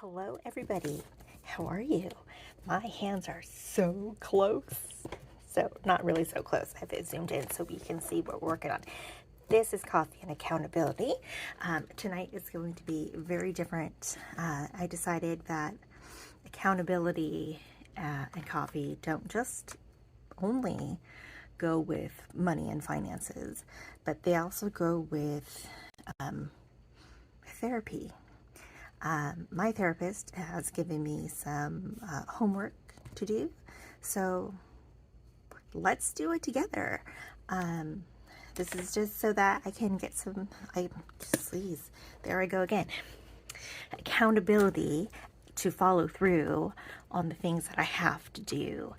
Hello, everybody. How are you? My hands are so close. So, not really so close. I have it zoomed in so we can see what we're working on. This is Coffee and Accountability. Tonight is going to be very different. I decided that accountability and coffee don't just only go with money and finances, but they also go with therapy. My therapist has given me some homework to do, so let's do it together. This is just so that I can get some, please, there I go again, accountability to follow through on the things that I have to do,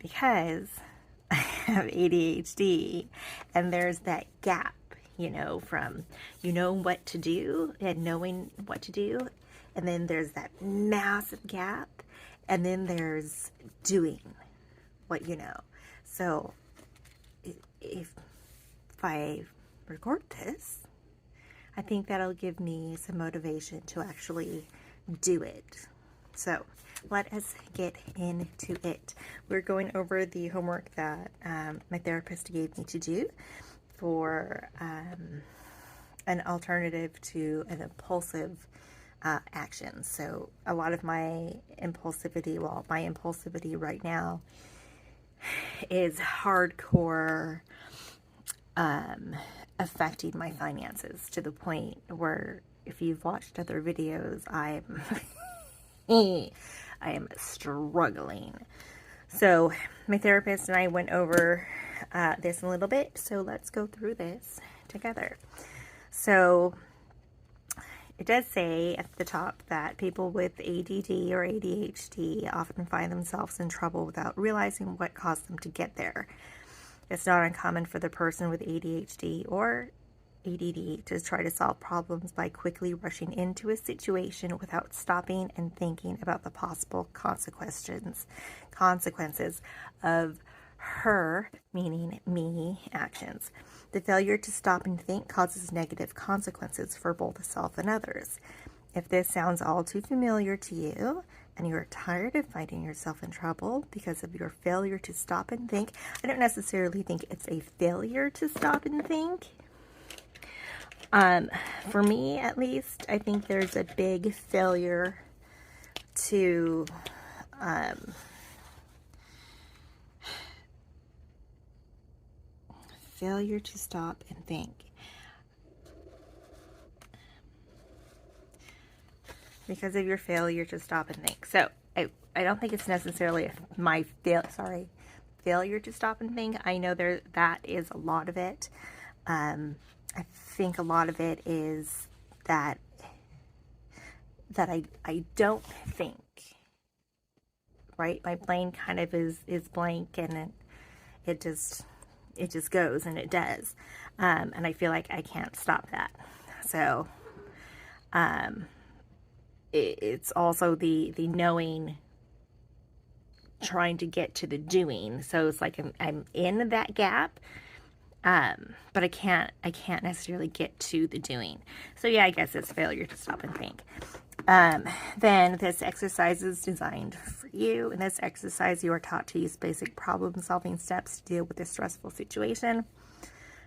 because I have ADHD and there's that gap, from what to do and knowing what to do. And then there's that massive gap. And then there's doing what you know. So if I record this, I think that'll give me some motivation to actually do it. So let us get into it. We're going over the homework that my therapist gave me to do for an alternative to an impulsive action. So a lot of my impulsivity right now is hardcore affecting my finances to the point where if you've watched other videos, I am struggling. So my therapist and I went over this a little bit, so let's go through this together. So it does say at the top that people with ADD or ADHD often find themselves in trouble without realizing what caused them to get there. It's not uncommon for the person with ADHD or ADD to try to solve problems by quickly rushing into a situation without stopping and thinking about the possible consequences of her, meaning me, actions. The failure to stop and think causes negative consequences for both self and others. If this sounds all too familiar to you and you're tired of finding yourself in trouble because of your failure to stop and think, I don't necessarily think it's a failure to stop and think. For me, at least, I think there's a big failure to stop and think. Because of your failure to stop and think. So I don't think it's necessarily my failure to stop and think. I know that is a lot of it. I think a lot of it is that I don't think, right? My brain kind of is blank, and it just goes and it does. And I feel like I can't stop that. So it's also the knowing, trying to get to the doing. So it's like I'm in that gap, but I can't necessarily get to the doing. So yeah, I guess it's failure to stop and think. Then this exercise is designed for you. In this exercise, you are taught to use basic problem-solving steps to deal with a stressful situation.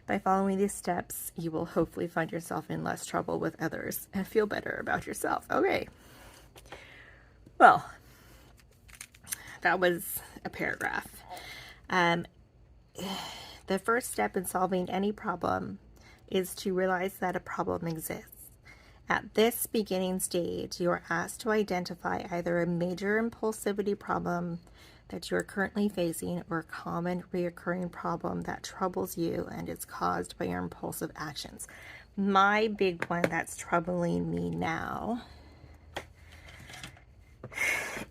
By following these steps, you will hopefully find yourself in less trouble with others and feel better about yourself. Okay. Well, that was a paragraph. The first step in solving any problem is to realize that a problem exists. At this beginning stage, you are asked to identify either a major impulsivity problem that you are currently facing or a common reoccurring problem that troubles you and is caused by your impulsive actions. My big one that's troubling me now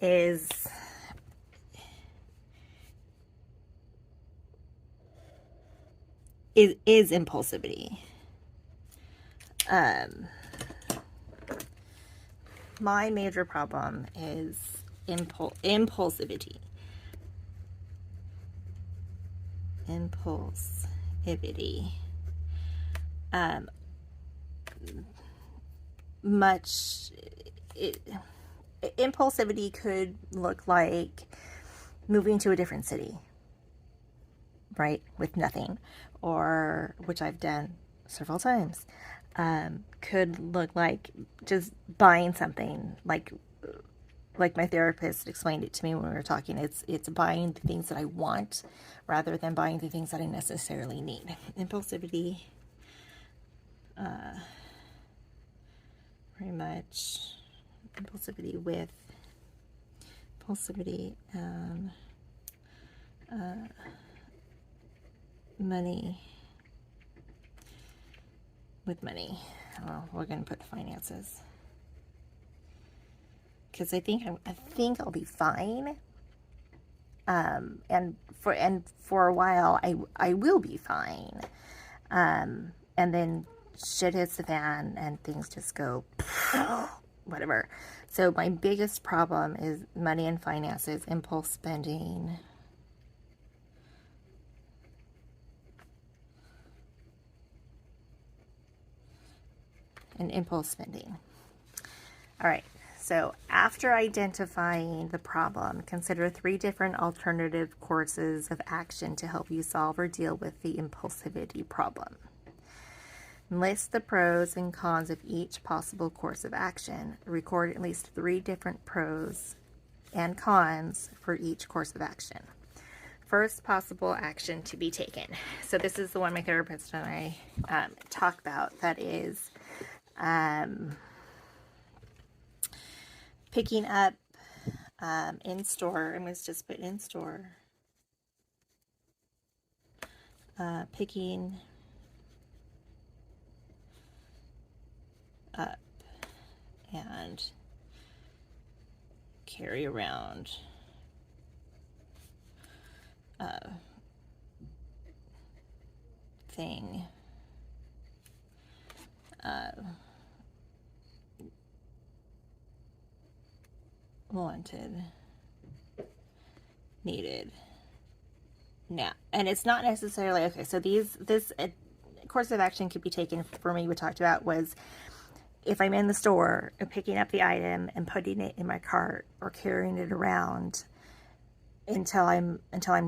is impulsivity. My major problem is impulsivity. Much impulsivity could look like moving to a different city, right, with nothing, or which I've done several times. Could look like just buying something, like my therapist explained it to me when we were talking. It's buying the things that I want rather than buying the things that I necessarily need. Impulsivity, very much impulsivity with money. With money, we're gonna put finances because I think I'll be fine. And for a while, I will be fine. And then shit hits the fan and things just go whatever. So my biggest problem is money and finances, impulse spending. And impulse spending. All right. So after identifying the problem, consider 3 different alternative courses of action to help you solve or deal with the impulsivity problem. List the pros and cons of each possible course of action. Record at least 3 different pros and cons for each course of action. First possible action to be taken. So this is the one my therapist and I talk about. That is picking up in store. I'm going to just put in store. Picking up and carry around thing wanted, needed, now. And it's not necessarily, okay, so this course of action could be taken, for me, we talked about, was if I'm in the store and picking up the item and putting it in my cart or carrying it around until I'm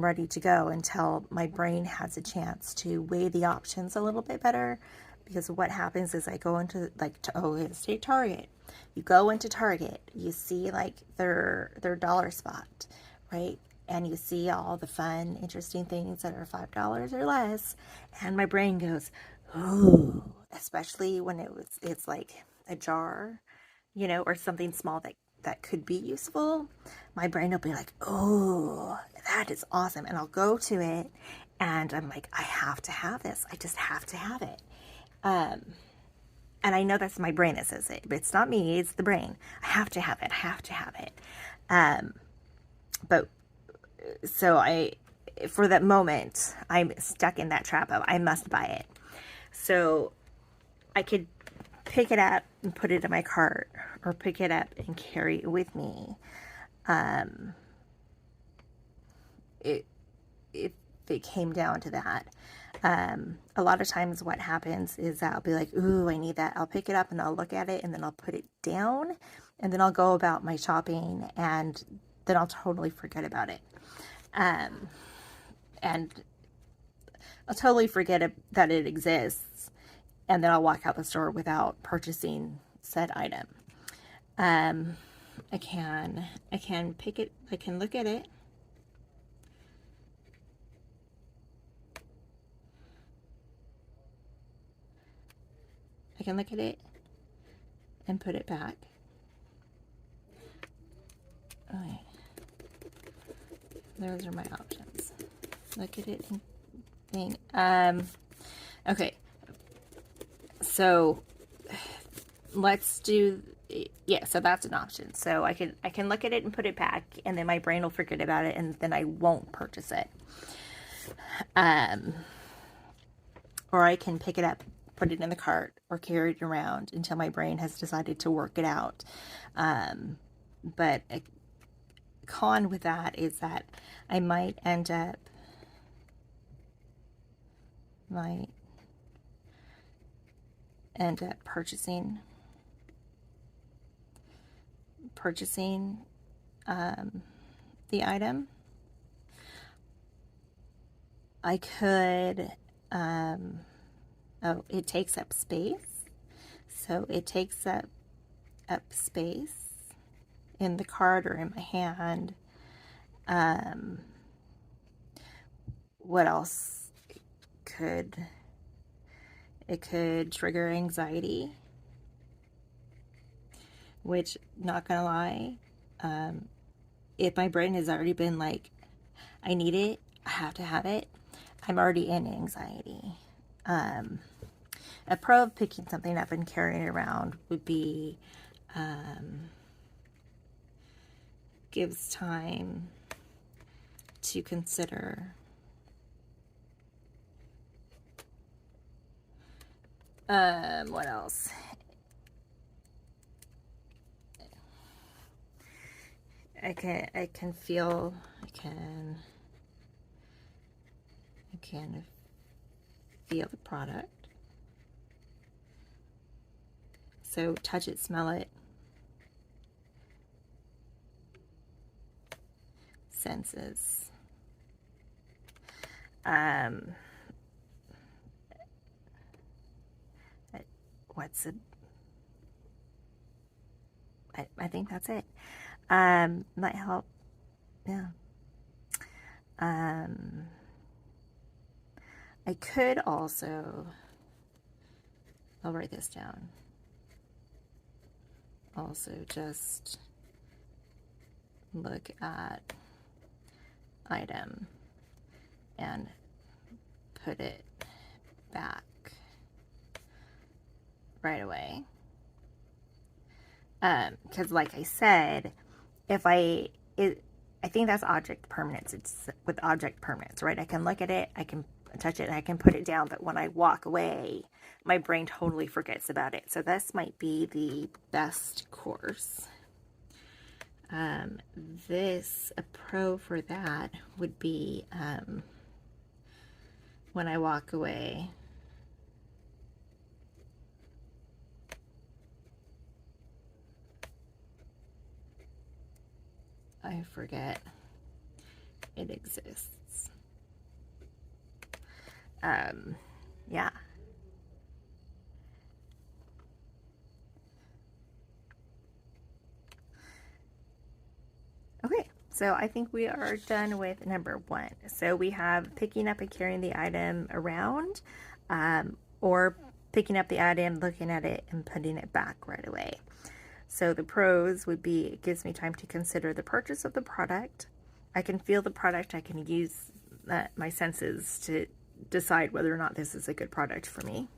ready to go, until my brain has a chance to weigh the options a little bit better. Because what happens is I go into, like, let's take Target. You go into Target, you see like their dollar spot, right? And you see all the fun, interesting things that are $5 or less, and my brain goes, ooh, especially when it's like a jar, or something small that could be useful. My brain will be like, oh, that is awesome. And I'll go to it and I'm like, I have to have this. I just have to have it. And I know that's my brain that says it, but it's not me, it's the brain. I have to have it. I have to have it. But so for that moment, I'm stuck in that trap of I must buy it. So I could pick it up and put it in my cart, or pick it up and carry it with me. If it came down to that. A lot of times what happens is that I'll be like, ooh, I need that. I'll pick it up and I'll look at it and then I'll put it down and then I'll go about my shopping and then I'll totally forget about it. And I'll totally forget that it exists, and then I'll walk out the store without purchasing said item. I can pick it, I can look at it. I can look at it and put it back. Okay. Those are my options. Look at it and think. Okay. So let's do, yeah, so that's an option. So I can look at it and put it back, and then my brain will forget about it, and then I won't purchase it. Or I can pick it up, put it in the cart, or carry it around until my brain has decided to work it out. But a con with that is that I might end up purchasing purchasing the item. I could, oh, it takes up space. So it takes up space in the cart or in my hand. What else could, it could trigger anxiety, which, not gonna lie, if my brain has already been like, I need it, I have to have it, I'm already in anxiety. A pro of picking something up and carrying it around would be, gives time to consider what else? I can feel, I can feel the product. So touch it, smell it, senses. What's it? I think that's it. Might help. Yeah. I could also, I'll write this down. Also just look at item and put it back right away. Because like I said, I think that's object permanence. It's with object permanence, right? I can look at it, I can touch it, and I can put it down, but when I walk away, my brain totally forgets about it. So this might be the best course. A pro for that would be when I walk away, I forget it exists. Yeah. Okay, so I think we are done with number 1. So we have picking up and carrying the item around, or picking up the item, looking at it, and putting it back right away. So the pros would be, it gives me time to consider the purchase of the product. I can feel the product. I can use my senses to decide whether or not this is a good product for me.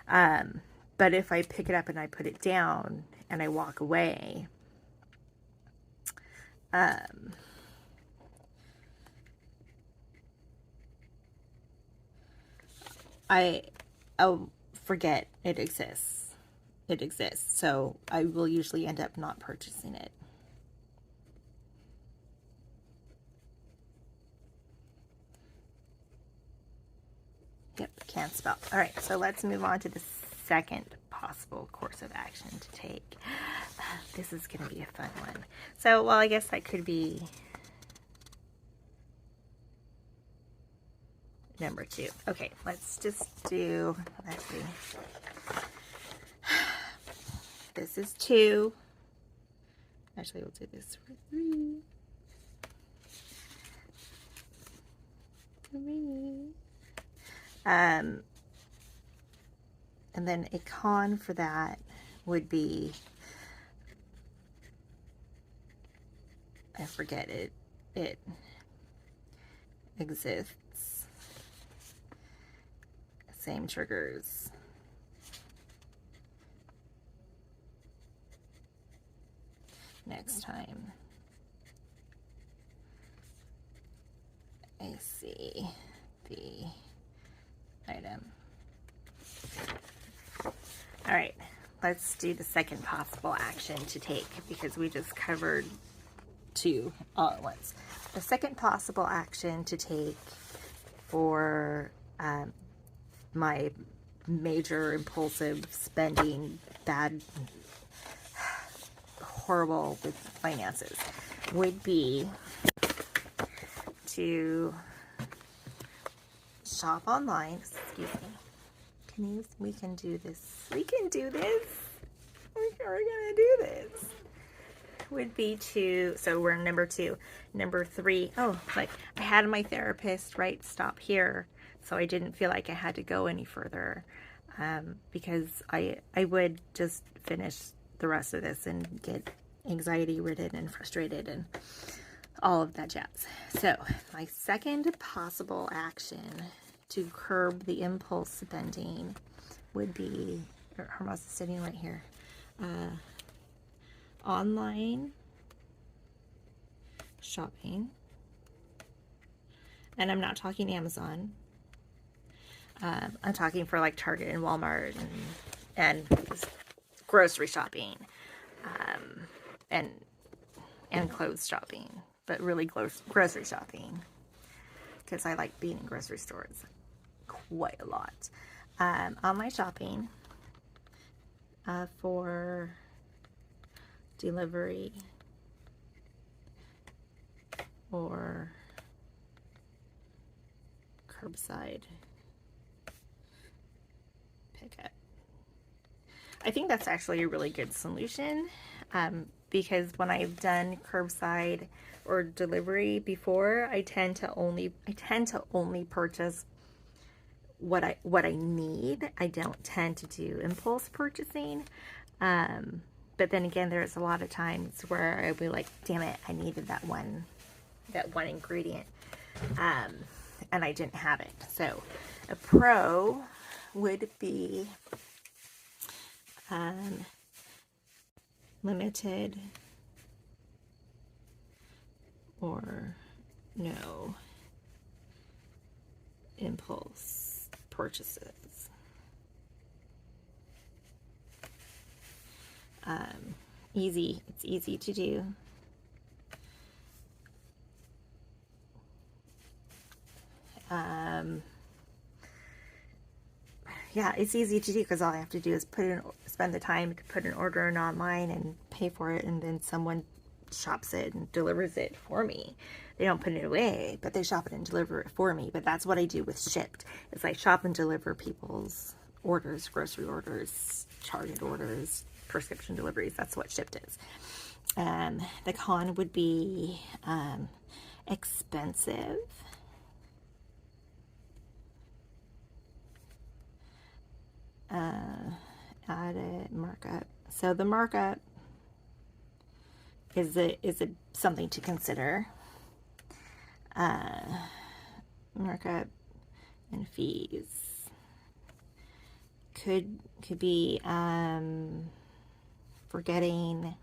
But if I pick it up and I put it down and I walk away, I'll forget it exists. It exists, so I will usually end up not purchasing it. Yep, can't spell. All right, so let's move on to the second possible course of action to take. This is going to be a fun one. So, well, I guess that could be number 2. Okay, let's just do, let's see. This is 2. Actually, we'll do this for 3. 3. And then a con for that would be, I forget it. It exists. Same triggers. Next time I see the item. All right, let's do the second possible action to take, because we just covered 2 all at once. The second possible action to take for my major impulsive spending, bad, horrible with finances, would be to shop online. Excuse me. We can do this. We can do this. We're gonna do this. Would be to, so we're number 2. Number 3, oh, like I had my therapist, right, stop here, so I didn't feel like I had to go any further, because I would just finish the rest of this and get anxiety ridden and frustrated and all of that jazz. So my second possible action to curb the impulse spending would be, Hermos is sitting right here, online shopping. And I'm not talking Amazon. I'm talking for like Target and Walmart and grocery shopping, and clothes shopping, but really grocery shopping, because I like being in grocery stores quite a lot. Online shopping for delivery or curbside pickup. I think that's actually a really good solution, because when I've done curbside or delivery before, I tend to only purchase what I need. I don't tend to do impulse purchasing. But then again, there's a lot of times where I'd be like, damn it, I needed that one ingredient, and I didn't have it. So a pro would be limited or no impulse purchases. Easy. It's easy to do. Yeah, it's easy to do because all I have to do is spend the time to put an order in online and pay for it, and then someone shops it and delivers it for me. They don't put it away, but they shop it and deliver it for me. But that's what I do with Shipt, is I shop and deliver people's orders, grocery orders, Target orders, prescription deliveries. That's what Shipt is. The con would be expensive. Added markup. So the markup is something to consider. Markup and fees could be forgetting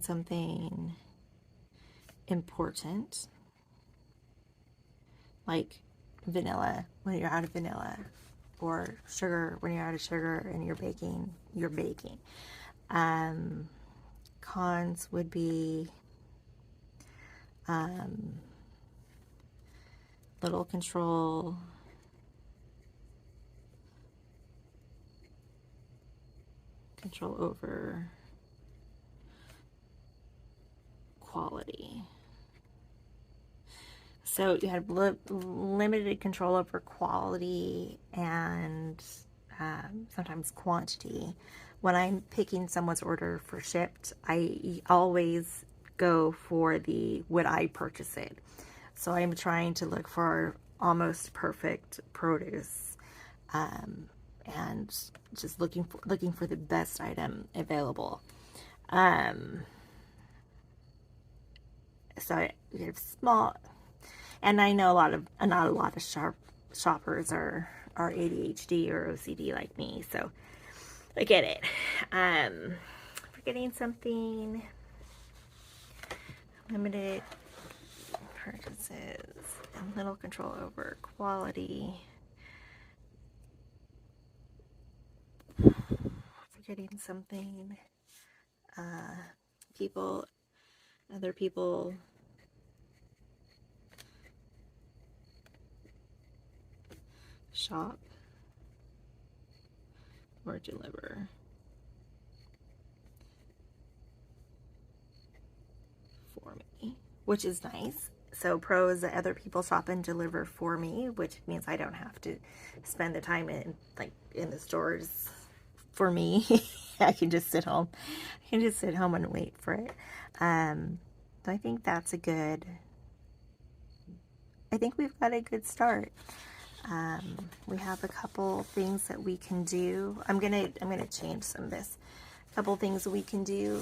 something important, like vanilla when you're out of vanilla, or sugar when you're out of sugar and you're baking. Cons would be little control, over quality. So you have limited control over quality and sometimes quantity. When I'm picking someone's order for Shipt, I always go for would I purchase it. So I'm trying to look for almost perfect produce, and just looking for the best item available. So you have small. And I know not a lot of shoppers are ADHD or OCD like me, so I get it. Forgetting something, limited purchases, and little control over quality. Forgetting something, other people shop or deliver for me, which is nice. So pro is that other people shop and deliver for me, which means I don't have to spend the time in the stores for me. I can just sit home. I can just sit home and wait for it. So I think that's a good. I think we've got a good start. We have a couple things that we can do. I'm gonna change some of this. A couple things we can do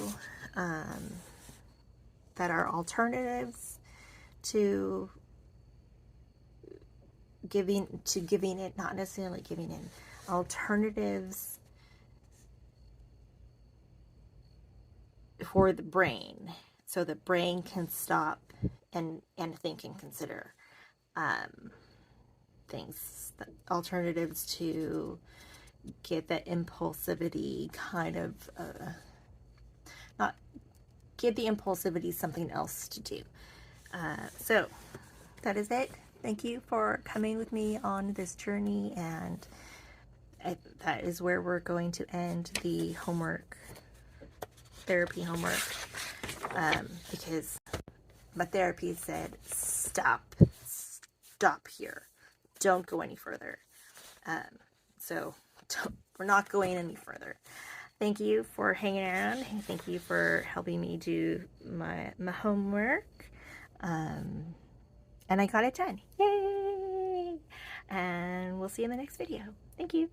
that are alternatives to giving it, not necessarily giving in, alternatives for the brain, so the brain can stop and think and consider things, alternatives to get that impulsivity kind of not give the impulsivity something else to do. So that is it. Thank you for coming with me on this journey, and that is where we're going to end the therapy homework, because my therapy said stop here, don't go any further. So we're not going any further. Thank you for hanging around. Thank you for helping me do my homework. And I got it done. Yay! And we'll see you in the next video. Thank you.